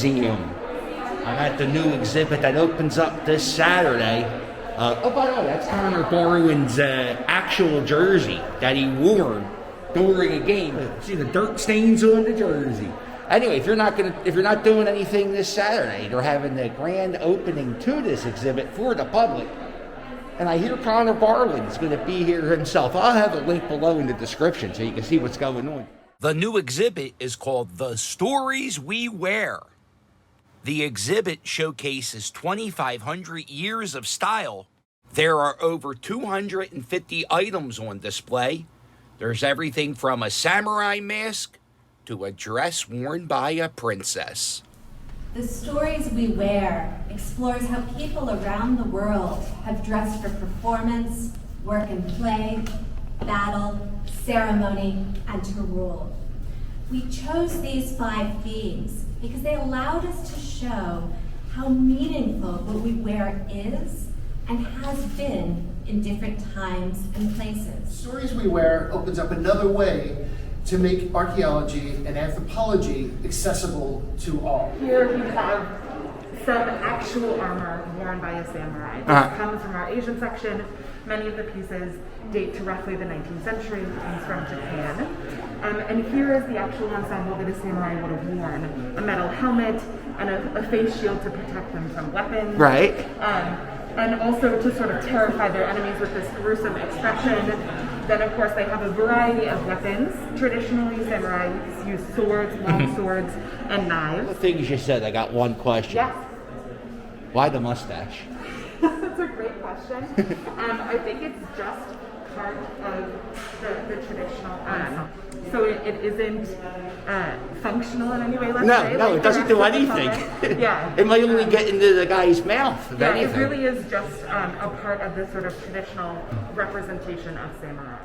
Museum. I got the new exhibit that opens up this Saturday. Oh, by the way, that's Connor Barwin's actual jersey that he wore during a game. See the dirt stains on the jersey. Anyway, if you're not doing anything this Saturday, they're having the grand opening to this exhibit for the public. And I hear Connor Barwin's going to be here himself. I'll have a link below in the description so you can see what's going on. The new exhibit is called The Stories We Wear. The exhibit showcases 2,500 years of style. There are over 250 items on display. There's everything from a samurai mask to a dress worn by a princess. The Stories We Wear explores how people around the world have dressed for performance, work and play, battle, ceremony, and to rule. We chose these 5 themes because they allowed us to show how meaningful what we wear is and has been in different times and places. Stories We Wear opens up another way to make archaeology and anthropology accessible to all. Here we have some actual armor worn by a samurai. This comes from our Asian section. Many of the pieces date to roughly the 19th century. It comes from Japan. And here is the actual ensemble that a samurai would have worn. A metal helmet and a face shield to protect them from weapons. Right. And also to sort of terrify their enemies with this gruesome expression. Then, of course, they have a variety of weapons. Traditionally, samurais use swords, long swords, and knives. The things you said, I got one question. Yes. Why the mustache? That's a great question. I think it's just part of the traditional so it isn't functional in any way, let's say. No, like it doesn't do anything. Yeah. It might only get into the guy's mouth, if anything. It really is just a part of the sort of traditional representation of samurai.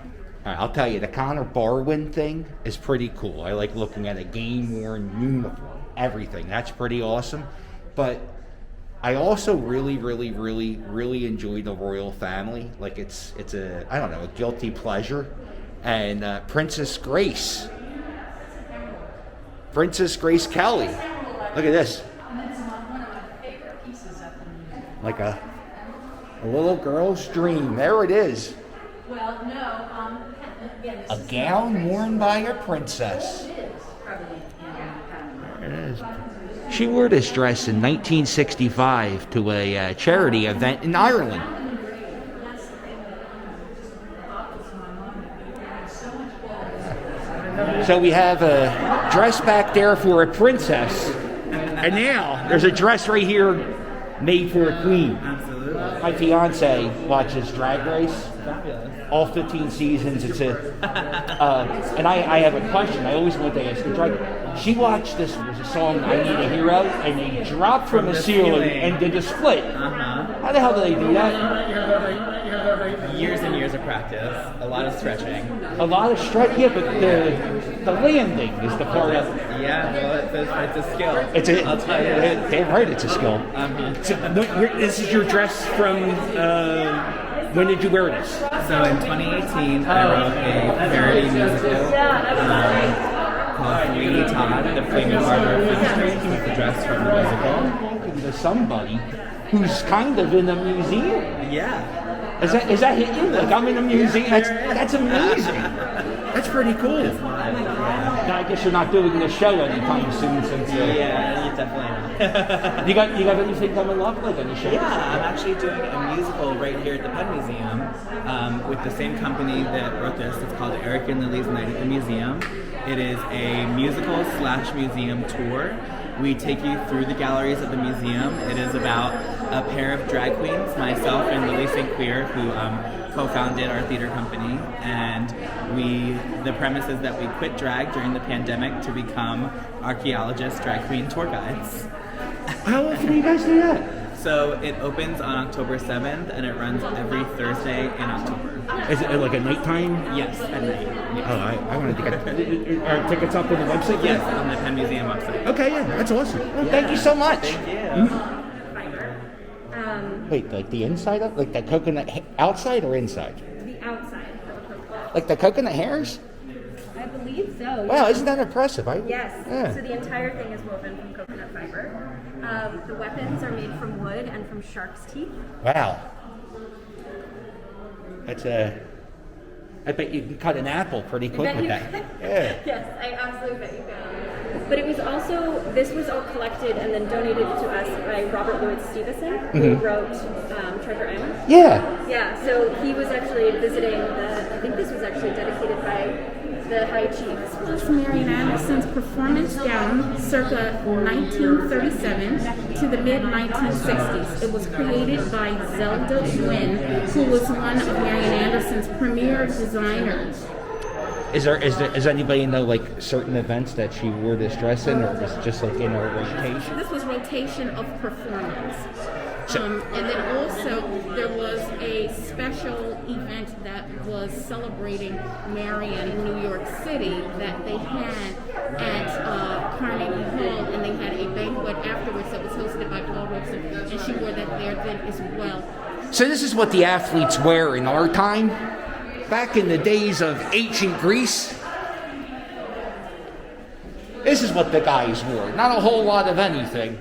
All right, I'll tell you, the Connor Barwin thing is pretty cool. I like looking at a game-worn uniform, everything. That's pretty awesome. But I also really enjoy the royal family. Like it's a, I don't know, a guilty pleasure. And Princess Grace Kelly. Look at this. Like a little girl's dream. There it is. Well, no, again, A gown worn by a princess. There it is. She wore this dress in 1965 to a charity event in Ireland. So we have a dress back there for a princess, and now there's a dress right here made for a queen. Absolutely. My fiance watches Drag Race. All 15 seasons. It's a, and I have a question. I always want to ask her. She watched this. There's a song "I Need a Hero," and they dropped from the ceiling and did a split. How the hell do they do that? Years and years of practice. A lot of stretching. A lot of stretch. Yeah, but the landing is the part of. Yeah, well, it's a skill. It's a. I'll tell you. Damn right, it's a skill. So, this is your dress from. When did you wear this? So in 2018, I wrote a parody musical called Sweeney Todd, the Flaming Barber of Fleet Street, with the dress from the musical. Talking to somebody who's kind of in a museum. Yeah. Is that hit you? Like I'm in a museum. That's amazing. That's pretty cool. Now, I guess you're not doing the show anytime soon, since Yeah, definitely not. you got anything coming up, like any show? Yeah, I'm actually doing a musical right here at the Penn Museum with the same company that wrote this. It's called Eric and Lily's Night at the Museum. It is a musical/museum tour. We take you through the galleries of the museum. It is about a pair of drag queens, myself and Lily St. Clair, who co-founded our theater company. And the premise is that we quit drag during the pandemic to become archaeologists, drag queen tour guides. How often do you guys do that? So it opens on October 7th and it runs every Thursday in October. Is it like a nighttime? Yes, at night. Yes. Oh, I want to get are tickets up on the website? Yes, on the Penn Museum website. Okay, yeah, that's awesome. Well, thank you so much. Thank you. Wait, like the inside of, like the coconut outside or inside? The outside of the coconut. Like the coconut hairs? I believe so. Wow, isn't that impressive? Yes. Yeah. So the entire thing is woven from coconut fiber. ever. The weapons are made from wood and from shark's teeth. Wow. That's I bet you can cut an apple pretty quick with that. Yeah. Yes, I absolutely bet you can. But it was also, this was all collected and then donated to us by Robert Louis Stevenson, who wrote Treasure Island. Yeah. Yeah, so he was actually visiting I think this was actually dedicated by the High Chiefs. Was Marian Anderson's performance gown circa 1937 to the mid-1960s. It was created by Zelda Wynn, who was one of Marian Anderson's premier designers. Is anybody know like certain events that she wore this dress in, or was it just like in a rotation? This was rotation of performance. And then also there was a special event that was celebrating Marian in New York City that they had at Carnegie Hall, and they had a banquet afterwards that was hosted by Paul Robeson, and she wore that there then as well. So this is what the athletes wear in our time. Back in the days of ancient Greece, this is what the guys wore. Not a whole lot of anything.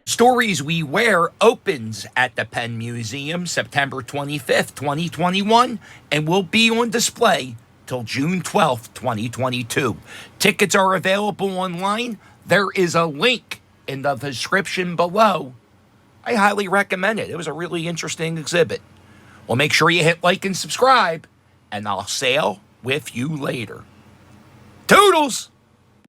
Stories We Wear opens at the Penn Museum September 25th, 2021, and will be on display till June 12th, 2022. Tickets are available online. There is a link in the description below. I highly recommend it. It was a really interesting exhibit. Well, make sure you hit like and subscribe, and I'll sail with you later. Toodles!